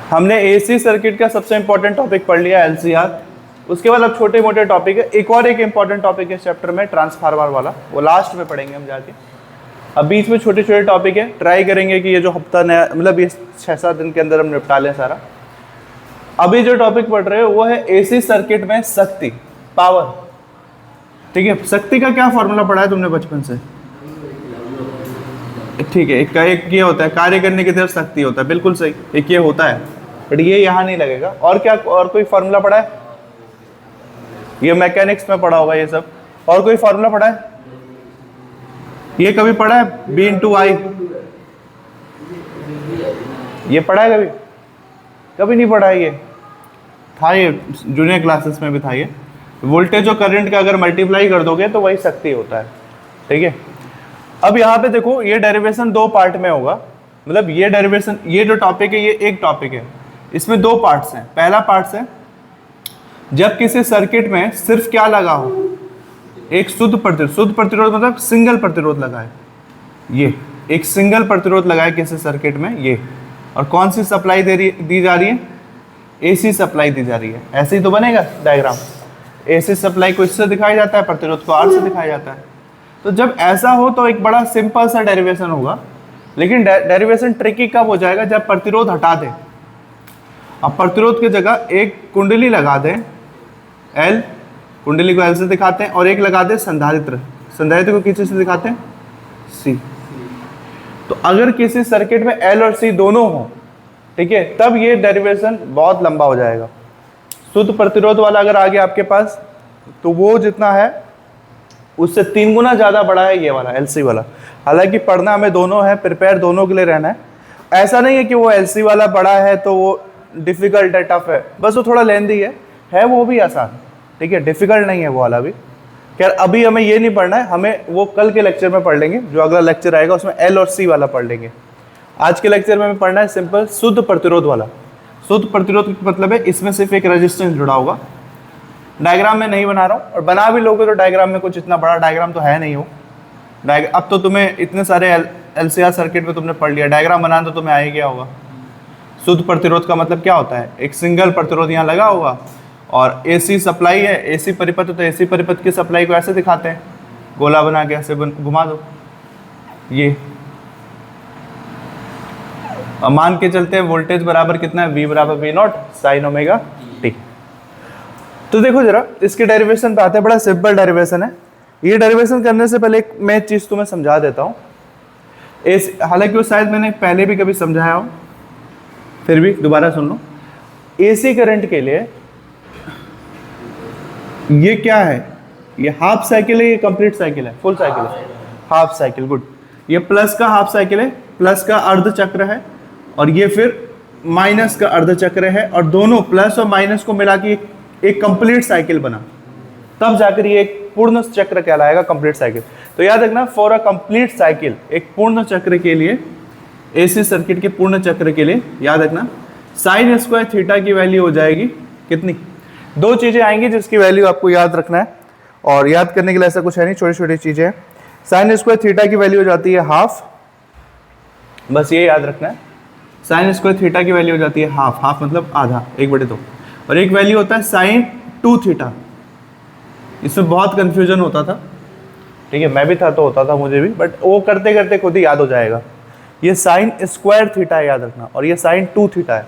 हमने AC circuit का सबसे इंपॉर्टेंट टॉपिक पढ़ लिया एलसीआर। उसके बाद अब छोटे मोटे टॉपिक है। एक और एक इंपॉर्टेंट टॉपिक है चैप्टर में ट्रांसफार्मर वाला, वो लास्ट में पढ़ेंगे हम जाके। अब बीच में छोटे छोटे टॉपिक है, ट्राई करेंगे कि ये जो हफ्ता नया मतलब ये 6-7 दिन के अंदर हम निपटा लें सारा। अभी जो टॉपिक पढ़ रहे हो वो है एसी सर्किट में शक्ति, पावर। ठीक है, शक्ति का क्या फॉर्मूला पढ़ा है तुमने बचपन से? ठीक है, एक ये होता है कार्य करने की तरफ शक्ति होता है, बिल्कुल सही, एक ये होता है, बट ये यहाँ नहीं लगेगा। और क्या, और कोई फॉर्मूला पढ़ा है? ये मैकेनिक्स में पढ़ा होगा ये सब। और कोई फॉर्मूला पढ़ा है? ये कभी पढ़ा है B × I? ये पढ़ा है कभी? कभी नहीं पढ़ा है। ये था, ये जूनियर क्लासेस में भी था। ये वोल्टेज और करंट का अगर मल्टीप्लाई कर दोगे तो वही शक्ति होता है। ठीक है, अब यहाँ पे देखो, ये डेरिवेशन 2 पार्ट में होगा। मतलब ये डेरिवेशन, ये जो टॉपिक है ये एक टॉपिक है, इसमें 2 पार्ट्स हैं। पहला पार्ट है जब किसी सर्किट में सिर्फ क्या लगा हो, एक शुद्ध प्रतिरोध मतलब सिंगल प्रतिरोध लगा है। ये एक सिंगल प्रतिरोध लगा है किसी सर्किट में, ये। और कौन सी सप्लाई दी जा रही है? एसी सप्लाई दी जा रही है। ऐसे ही तो बनेगा डायग्राम। एसी सप्लाई को इससे दिखाया जाता है, प्रतिरोध को आर से दिखाया जाता है। तो जब ऐसा हो तो एक बड़ा सिंपल सा डेरिवेशन होगा, लेकिन डेरिवेशन ट्रिकी कब हो जाएगा? जब प्रतिरोध हटा दें। अब प्रतिरोध की जगह एक कुंडली लगा दें, एल, कुंडली को एल से दिखाते हैं, और एक लगा दें संधारित्र। संधारित्र को किसी से दिखाते हैं? सी। तो अगर किसी सर्किट में एल और सी दोनों हो, ठीक है, तब ये डेरिवेशन बहुत लंबा हो जाएगा। शुद्ध प्रतिरोध वाला अगर आ गया आपके पास, तो वो जितना है उससे 3 गुना ज़्यादा बड़ा है ये वाला एलसी वाला। हालांकि पढ़ना हमें दोनों है, प्रिपेयर दोनों के लिए रहना है। ऐसा नहीं है कि वो एलसी वाला बड़ा है तो वो डिफ़िकल्ट है, टफ है, बस वो थोड़ा लेंदी है वो भी आसान। ठीक है, डिफ़िकल्ट नहीं है वो वाला भी। खैर अभी हमें ये नहीं पढ़ना है, हमें वो कल के लेक्चर में पढ़ लेंगे। जो अगला लेक्चर आएगा उसमें एल और सी वाला पढ़ लेंगे। आज के लेक्चर में हमें पढ़ना है सिंपल शुद्ध प्रतिरोध वाला। शुद्ध प्रतिरोध का मतलब है इसमें सिर्फ एक रेजिस्टेंस जुड़ा होगा। डायग्राम में नहीं बना रहा हूँ, और बना भी लोगे तो डायग्राम में कुछ इतना बड़ा डायग्राम तो है नहीं हो। अब तो तुम्हें इतने सारे एलसीआर सर्किट में तुमने पढ़ लिया, डायग्राम बनाना तो तुम्हें आ ही गया होगा। शुद्ध प्रतिरोध का मतलब क्या होता है? एक सिंगल प्रतिरोध यहाँ लगा होगा, और एसी सप्लाई है, एसी परिपथ, तो एसी परिपथ की सप्लाई को ऐसे दिखाते हैं, गोला बना के ऐसे घुमा दो ये। अब मान के चलते हैं वोल्टेज बराबर कितना है? V = V0 sin omega t। तो देखो जरा इसके डेरिवेशन पे आते हैं। बड़ा सिंपल डेरिवेशन है। ये डेरिवेशन करने से पहले एक मैं चीज़ तुम्हें समझा देता हूँ। हालांकि वो शायद मैंने पहले भी कभी समझाया हो, फिर भी दोबारा सुन लो। एसी करंट के लिए ये क्या है? ये हाफ साइकिल है, ये कंप्लीट साइकिल है, फुल साइकिल है? Half cycle, good. ये प्लस का हाफ साइकिल है, प्लस का अर्ध चक्र है, और ये फिर माइनस का अर्ध चक्र है, और दोनों प्लस और माइनस को मिला के एक कंप्लीट साइकिल बना, तब जाकर ये एक पूर्ण चक्र कहलाएगा, कंप्लीट साइकिल। तो याद रखना, फॉर अ कंप्लीट साइकिल, एक पूर्ण चक्र के लिए, एसी सर्किट के पूर्ण चक्र के लिए याद रखना sin स्क्वायर थीटा की वैल्यू हो जाएगी कितनी? 2 चीजें आएंगी जिसकी वैल्यू आपको याद रखना है, और याद करने के लिए ऐसा कुछ है नहीं, छोटी छोटी चीजें हैं। sin स्क्वायर थीटा की वैल्यू हो जाती है हाफ, बस ये याद रखना है। sin स्क्वायर थीटा की वैल्यू हो जाती है हाफ, हाफ मतलब आधा, 1/2। और एक वैल्यू होता है sin 2 थीटा। इसमें बहुत कंफ्यूजन होता था, ठीक है, मैं भी था तो होता था मुझे भी, बट वो करते करते खुद ही याद हो जाएगा। ये sin स्क्वायर थीटा याद रखना, और ये sin 2 थीटा है।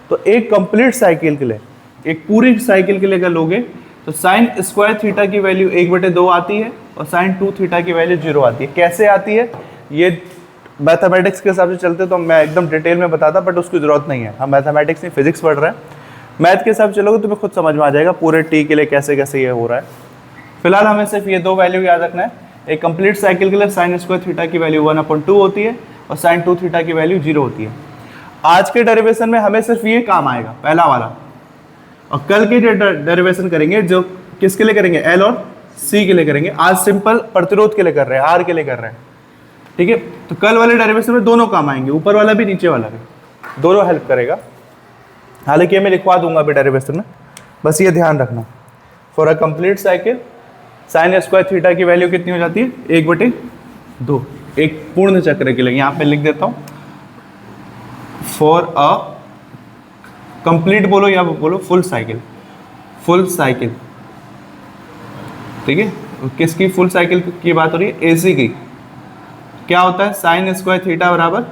तो एक कंप्लीट साइकिल के लिए, एक पूरी साइकिल के लिए अगर लोगे तो sin स्क्वायर थीटा की वैल्यू 1/2 आती है, और sin 2 थीटा की वैल्यू 0 आती है। कैसे आती है? ये मैथमेटिक्स के हिसाब से चलते तो मैं एकदम डिटेल में बताता, बट उसकी ज़रूरत नहीं है। हम मैथमेटिक्स नहीं फिजिक्स पढ़ रहे हैं। मैथ के हिसाब से चलोगे तुम्हें खुद समझ में आ जाएगा पूरे टी के लिए कैसे कैसे ये हो रहा है। फिलहाल हमें सिर्फ ये 2 वैल्यू याद रखना है। एक कंप्लीट साइकिल के लिए sin स्क्वायर थीटा की वैल्यू 1/2 होती है, और sin 2 थीटा की वैल्यू 0 होती है। आज के डेरिवेशन में हमें सिर्फ ये काम आएगा, पहला वाला। और कल के जो डेरिवेशन करेंगे, जो किसके लिए करेंगे? एल और सी के लिए करेंगे। आज सिंपल प्रतिरोध के लिए कर रहे हैं, आर के लिए कर रहे हैं, ठीक है। तो कल वाले डेरिवेशन में दोनों काम आएंगे, ऊपर वाला भी नीचे वाला भी, दोनों हेल्प करेगा। हालांकि ये मैं लिखवा दूंगा अभी डेरिवेशन में, बस ये ध्यान रखना। For a complete cycle sin square theta की वैल्यू कितनी हो जाती है? 1/2। एक पूर्ण चक्र के लिए यहाँ पे लिख देता हूँ, फॉर अ कंप्लीट बोलो या बोलो फुल साइकिल, फुल साइकिल, ठीक है। किसकी फुल साइकिल की बात हो रही है? एसी की। क्या होता है? साइन स्क्वायर थीटा बराबर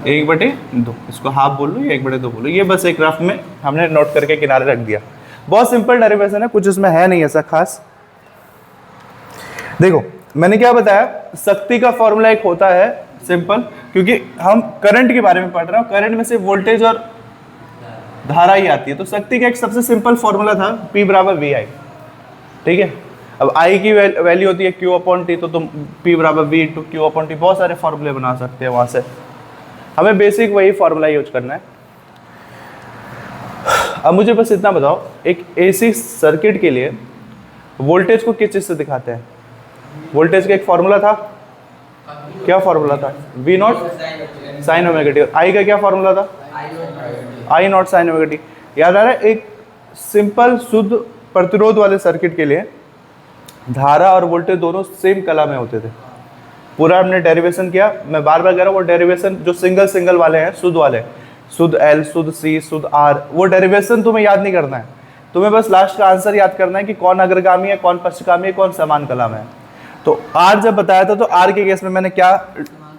1/2, इसको हाफ बोल लो या 1/2 बोलो, ये बस एक रफ में हमने नोट करके किनारे रख दिया। बहुत सिंपल डेरिवेशन है, कुछ इसमें है नहीं ऐसा खास। देखो मैंने क्या बताया, शक्ति का फॉर्मूला एक होता है सिंपल, क्योंकि हम करंट के बारे में पढ़ रहे हो, करंट में से वोल्टेज और धारा ही आती है, तो शक्ति का एक सबसे सिंपल फॉर्मूला था P बराबर VI, ठीक है। अब I की वैल्यू होती है Q/T, तो तुम P बराबर V इंटू Q/T, बहुत सारे फॉर्मूले बना सकते हैं वहां से, हमें बेसिक वही फॉर्मूला यूज करना है। अब मुझे बस इतना बताओ, एक AC सर्किट के लिए वोल्टेज को किस चीज से दिखाते हैं? वोल्टेज का एक फॉर्मूला था, क्या फॉर्मूला था? V0 sine omega T. I का क्या फॉर्मूला था? I0 sine omega T. याद आ रहा है? एक सिंपल शुद्ध प्रतिरोध वाले सर्किट के लिए धारा और वोल्टेज दोनों सेम कला में होते थे। पूरा हमने डेरिवेशन किया, मैं बार बार कह रहा हूँ, वो डेरिवेशन जो सिंगल सिंगल वाले हैं, शुद्ध वाले, शुद्ध L, शुद्ध C, शुद्ध R, वो डेरिवेशन तुम्हें याद नहीं करना है, तुम्हें बस लास्ट का आंसर याद करना है कि कौन अग्रगामी है, कौन पश्चगामी है, कौन समान कला में है। तो R जब बताया था, तो R के केस में मैंने क्या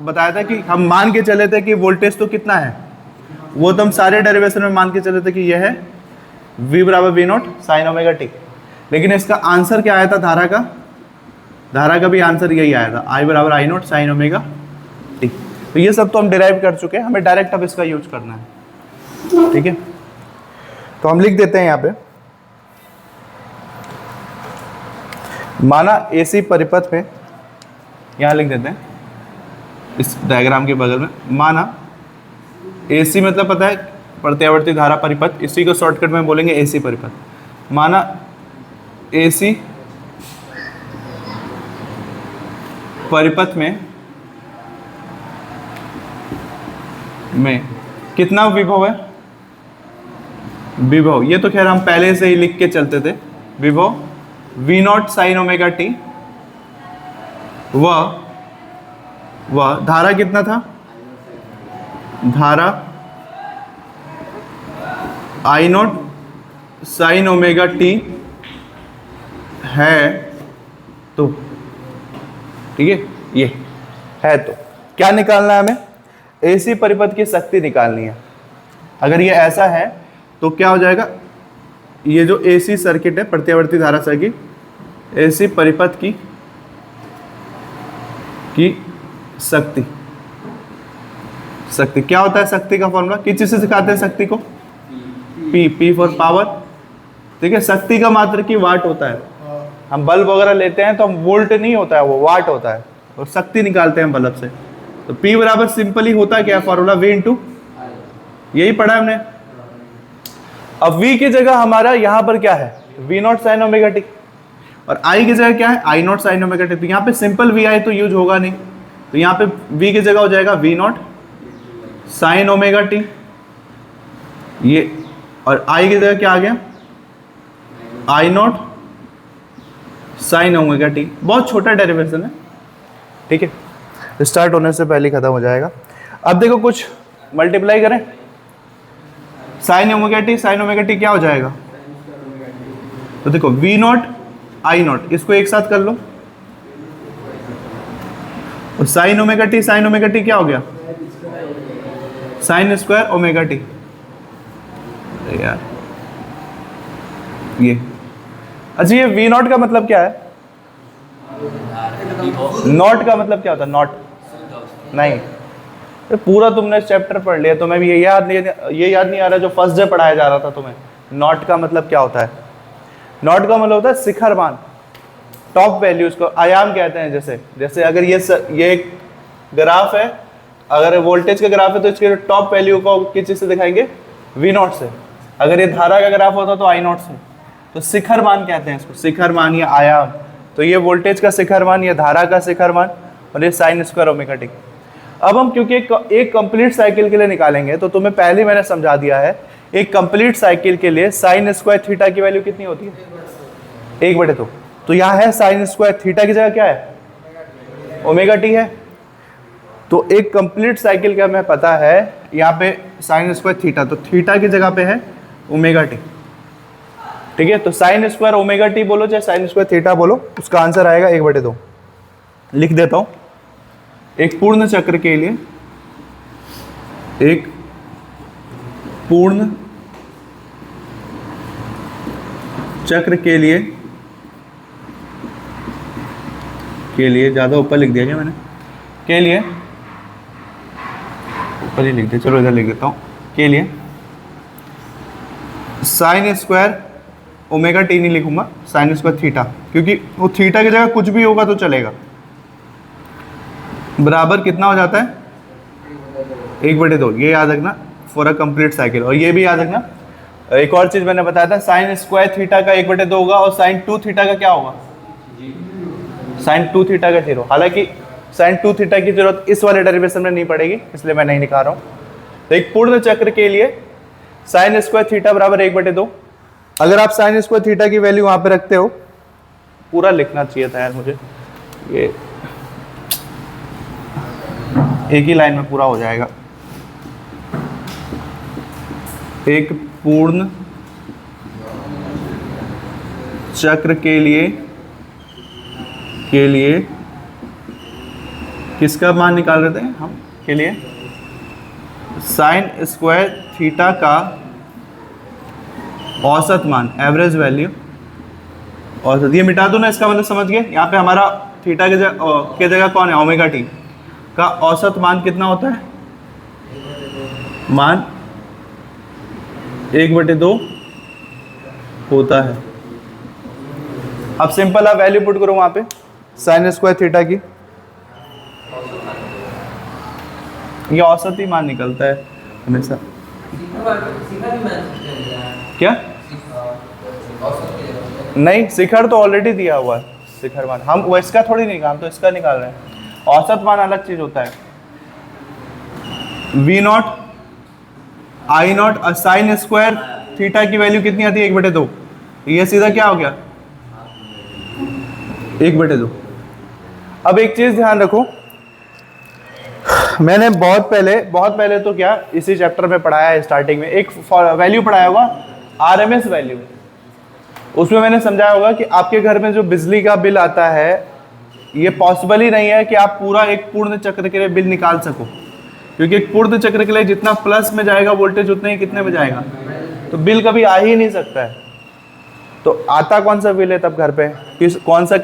बताया था कि हम मान के चले थे कि वोल्टेज तो कितना है, वो तो हम सारे डेरिवेशन में मान के चले थे कि यह है V बराबर V0 साइन ओमेगा टी। लेकिन इसका आंसर क्या आया था धारा का? धारा का भी आंसर यही आया था, I बराबर I0 साइन ओमेगा टी। तो ये सब तो हम डिराइव कर चुके हैं, हमें डायरेक्ट अब इसका यूज करना है, ठीक है। तो हम लिख देते हैं यहाँ पे, माना AC परिपथ में, यहाँ लिख देते हैं इस डायग्राम के बगल में, माना AC मतलब पता है प्रत्यावर्ती धारा परिपथ, इसी को शॉर्टकट में बोलेंगे AC परिपथ। माना AC परिपथ में कितना विभव है? विभव, ये तो खैर हम पहले से ही लिख के चलते थे, विभव V0 साइन ओमेगा टी, वह धारा कितना था? धारा I0 साइन ओमेगा टी है, तो ठीक है, ये है। तो क्या निकालना है हमें? AC परिपथ की शक्ति निकालनी है। अगर ये ऐसा है तो क्या हो जाएगा, ये जो AC सर्किट है, प्रत्यावर्ती धारा सर्किट, AC परिपथ की शक्ति, शक्ति क्या होता है? शक्ति का फॉर्मूला किस चीज से सिखाते हैं शक्ति को? P फॉर पावर, ठीक है। शक्ति का मात्र की वाट होता है, हम बल्ब वगैरह लेते हैं तो हम वोल्ट नहीं होता है, वो वाट होता है, और शक्ति निकालते हैं बल्ब से। तो P बराबर सिंपली होता है क्या फॉर्मूला? V इंटू, यही पढ़ा हमने। अब V की जगह हमारा यहाँ पर क्या है? V0 साइन ओमेगा टी, और I की जगह क्या है? I0 sine omega T. तो यहाँ पे सिंपल VI तो यूज होगा नहीं, तो यहाँ पे V की जगह हो जाएगा V0 साइन ओमेगा टी, ये, और I की जगह क्या आ गया? I0 sine omega T. बहुत छोटा डेरिवेशन है, ठीक है, स्टार्ट होने से पहले खत्म हो जाएगा। अब देखो कुछ मल्टीप्लाई करें, साइन ओमेगा टी क्या हो जाएगा? तो देखो V0 I0, इसको एक साथ कर लो, और साइन ओमेगा टी क्या हो गया? Sine square omega T. यार ये अच्छा, ये V0 का मतलब क्या है? नॉट का मतलब क्या होता है? नॉट नहीं, तो पूरा तुमने चैप्टर पढ़ लिया, तुम्हें भी ये याद नहीं आ रहा जो फर्स्ट डे पढ़ाया जा रहा था तुम्हें। नॉट का मतलब क्या होता है? नॉट का मतलब होता है शिखर मान, टॉप वैल्यू, इसको आयाम कहते हैं। जैसे अगर ये एक ग्राफ है, अगर वोल्टेज का ग्राफ है तो इसके टॉप वैल्यू को किस चीज से दिखाएंगे? V0 से। अगर ये धारा का ग्राफ होता तो I0 से। तो शिखर मान कहते हैं इसको, शिखर मान या आयाम। तो ये वोल्टेज का शिखर मान, ये धारा का शिखर मान, और ये साइन स्क्वायर ओमेगा टी। अब हम क्योंकि एक कंप्लीट साइकिल के लिए निकालेंगे, तो तुम्हें पहले मैंने समझा दिया है, एक कंप्लीट साइकिल के लिए साइन स्क्वायर थीटा की वैल्यू कितनी होती है? 1/2। तो यहाँ है साइन स्क्वायर थीटा की जगह क्या है? ओमेगा टी है। तो एक कंप्लीट साइकिल का हमें पता है यहाँ पे साइन स्क्वायर थीटा, तो थीटा की जगह पे है ओमेगा टी। ठीक है, तो साइन स्क्वायर ओमेगा टी बोलो चाहे साइन स्क्वायर थीटा बोलो, उसका आंसर आएगा 1/2। लिख देता हूं, एक पूर्ण चक्र के लिए, एक पूर्ण चक्र के लिए ज्यादा ऊपर लिख दिया क्या मैंने, के लिए ऊपर ही लिख दिया, चलो इधर लिख देता हूं, के लिए साइन स्क्वायर ओमेगा टी नहीं लिखूंगा, साइन स्क्वायर थीटा, क्योंकि वो थीटा की जगह कुछ भी होगा तो चलेगा, बराबर कितना हो जाता है 1/2। ये याद रखना फॉर अ कंप्लीट साइकिल। और ये भी याद रखना, एक और चीज मैंने बताया था, साइन स्क्वायर थीटा का 1/2 होगा और साइन 2 थीटा का क्या होगा, साइन 2 थीटा का 0। हालांकि साइन 2 थीटा की जरूरत इस वाले डेरिवेशन में नहीं पड़ेगी, इसलिए मैं नहीं निकाल रहा हूं। तो एक पूर्ण चक्र के लिए साइन स्क्वायर थीटा बराबर 1/2। अगर आप साइन स्क्वायर थीटा की वैल्यू वहां पे रखते हो, पूरा लिखना चाहिए था यार मुझे, ये एक ही लाइन में पूरा हो जाएगा। एक पूर्ण चक्र के लिए किसका मान निकाल रहे थे हम, के लिए साइन स्क्वायर थीटा का औसत मान, एवरेज वैल्यू, औसत। ये मिटा दो ना, इसका मतलब समझ गए, यहाँ पे हमारा थीटा के जगह कौन है, ओमेगा टी का औसत मान कितना होता है, मान 1/2 होता है। अब सिंपल आप वैल्यू पुट करो वहां पे साइन स्क्वायर थीटा की, ये औसत ही मान निकलता है हमेशा। क्या नहीं, शिखर तो ऑलरेडी दिया हुआ है, शिखर मान हम वो इसका थोड़ी निकाल, हम तो इसका निकाल रहे हैं। औसत मान अलग चीज होता है, V0 I0 sine square theta की वैल्यू कितनी आती है 1/2, ये सीधा क्या हो गया 1/2। अब एक चीज ध्यान रखो, मैंने बहुत पहले तो क्या इसी चैप्टर में पढ़ाया है, स्टार्टिंग में एक वैल्यू पढ़ाया होगा आरएमएस वैल्यू। उसमें मैंने समझाया होगा कि आपके घर में जो बिजली का बिल आता है, ये पॉसिबल ही नहीं है कि आप पूरा एक पूर्ण चक्र के लिए बिल निकाल सको, क्योंकि एक पूर्ण चक्र के लिए जितना प्लस में जाएगा वोल्टेज उतना ही कितने में जाएगा, तो बिल कभी आ ही नहीं सकता है। तो आता कौन सा बिल है तब घर पे, कौन सा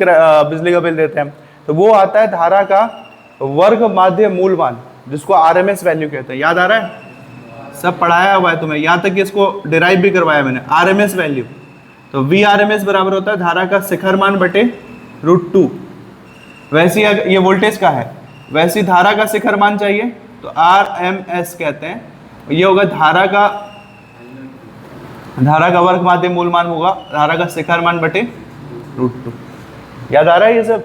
बिजली का बिल देते हैं, तो वो आता है धारा का वर्ग माध्य मूल मान, जिसको आरएमएस वैल्यू कहते हैं। याद आ रहा है, सब पढ़ाया हुआ है तुम्हें, यहाँ तक कि इसको डिराइव भी करवाया मैंने, आरएमएस वैल्यू। तो वी आरएमएस बराबर होता है धारा का शिखर मान बटे √2। वैसी ये वोल्टेज का है, वैसी धारा का शिखर मान चाहिए तो आरएमएस कहते हैं। ये होगा धारा का वर्ग माध्य मूल मान होगा धारा का शिखर मान बटे √2। याद आ रहा है ये सब।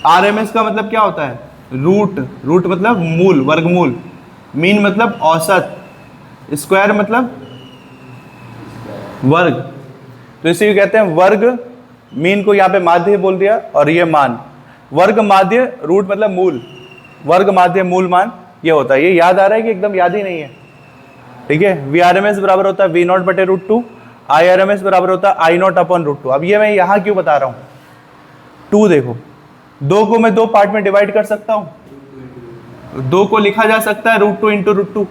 आरएमएस का मतलब क्या होता है, रूट मतलब मूल, वर्गमूल, मीन मतलब औसत, स्क्वायर मतलब वर्ग, तो इसी को कहते हैं वर्ग। मीन को यहाँ पे माध्य बोल दिया और ये मान, वर्ग माध्य, रूट मतलब मूल, वर्ग माध्य मूल मान ये होता है। ये याद आ रहा है कि एकदम याद ही नहीं है, ठीक है। वी आर एम एस बराबर होता है V0 बटे √2, आई आर एम एस बराबर होता है I0 अपॉन √2। अब ये मैं यहाँ क्यों बता रहा हूँ, 2 देखो, 2 को मैं 2 पार्ट में डिवाइड कर सकता हूँ, 2 को लिखा जा सकता है √2 इंटू √2।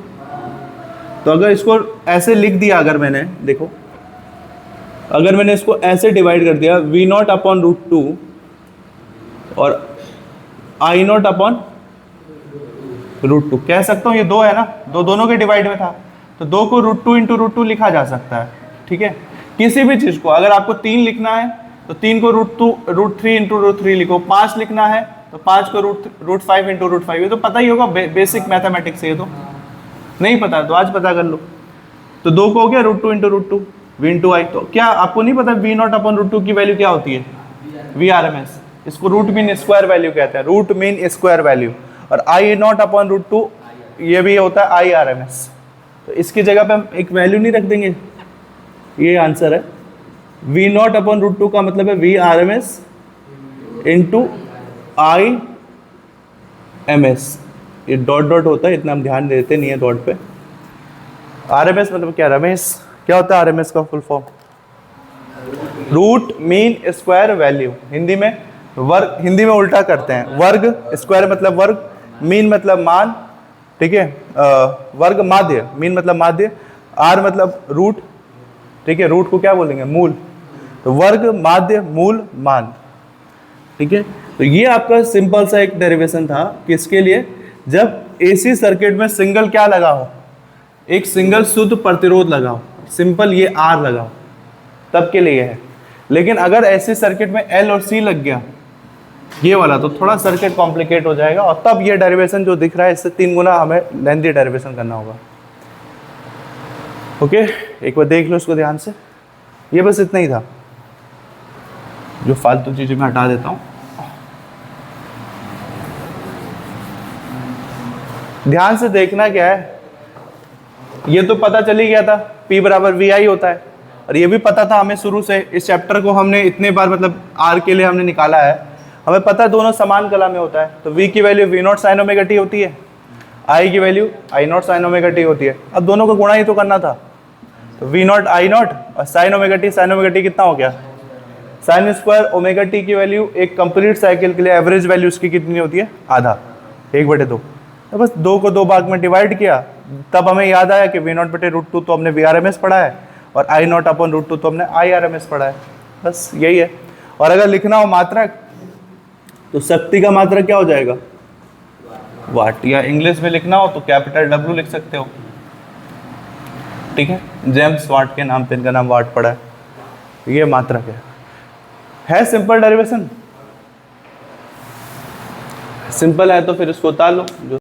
तो अगर इसको ऐसे लिख दिया, अगर मैंने देखो, अगर मैंने इसको ऐसे डिवाइड कर दिया V0 अपॉन √2 और I0 अपॉन √2, कह सकता हूँ ये 2 है ना, दोनों के डिवाइड में था, तो 2 को √2 इंटू √2 लिखा जा सकता है, ठीक है। किसी भी चीज को अगर आपको 3 लिखना है तो 3 को √3 इंटू √3 लिखो, 5 लिखना है तो 5 को √5 इंटू √5, ये तो पता ही होगा, बेसिक मैथमेटिक्स है। ये तो नहीं पता तो आज पता कर लो। तो 2 को हो गया √2 इंटू √2 V इंटू आई। तो क्या आपको नहीं पता V0 अपॉन √2 की वैल्यू क्या होती है, VRMS। इसको रूट मीन स्क्वायर वैल्यू कहते हैं, रूट मीन स्क्वायर वैल्यू। और I0 अपॉन √2 ये भी होता है IRMS। तो इसकी जगह पे हम एक वैल्यू नहीं रख देंगे, ये आंसर है। V0 अपॉन √2 का मतलब है VRMS इंटू ms, ये डॉट डॉट होता है, इतना हम ध्यान देते नहीं है डॉट पे। RMS मतलब क्या रमेश, क्या होता है RMS का full form? Root mean square value. Hindi में वर्ग, हिंदी में उल्टा करते हैं, वर्ग, स्क्वायर मतलब वर्ग, मीन मतलब मान, ठीक है, वर्ग माध्य, मीन मतलब माध्य, आर मतलब रूट, ठीक है, रूट को क्या बोलेंगे? मूल। तो वर्ग माध्य मूल मान, ठीक है। तो ये आपका सिंपल सा एक डेरिवेशन था किसके लिए? जब AC सर्किट में सिंगल क्या लगा हो, एक सिंगल शुद्ध प्रतिरोध लगा हो, सिंपल ये R लगा हो, तब के लिए है। लेकिन अगर ऐसे सर्किट में L और C लग गया, ये वाला, तो थोड़ा सर्किट कॉम्प्लिकेट हो जाएगा, और तब ये डेरिवेशन जो दिख रहा है इससे 3 गुना हमें लेंथी डेरिवेशन करना होगा। ओके, एक बार देख लो इसको ध्यान से। ये बस इतना ही था, जो फालतू चीजें मैं हटा देता हूँ। ध्यान से देखना क्या है, ये तो पता चल ही गया था P बराबर VI होता है, और ये भी पता था हमें शुरू से, इस चैप्टर को हमने इतने बार मतलब R के लिए हमने निकाला है, हमें पता है दोनों समान कला में होता है। तो V की value V0 sin omega t होती है, I की value I0 sin omega t होती है। अब दोनों को गुणा ही तो करना था, तो V0 I0 और sin ओमेगा t कितना हो गया? साइन स्क्वायर ओमेगा t की वैल्यू एक कंप्लीट साइकिल के लिए एवरेज वैल्यू उसकी कितनी होती है? आधा, 1/2। तो बस 2 को 2 भाग में डिवाइड किया, तब हमें याद आया कि V0/√2 तो हमने VRMS पढ़ा है, और I0/√2 तो हमने IRMS पढ़ा है। बस यही है। और अगर लिखना हो मात्रक, तो शक्ति का मात्रक क्या हो जाएगा? वाट, या इंग्लिश में लिखना हो तो कैपिटल W लिख सकते हो, ठीक है। जेम्स वाट के नाम पे इनका नाम वाट पड़ा है, ये मात्रक है सिंपल डेरिवेशन। सिंपल है तो फिर इसको उतार लो। जो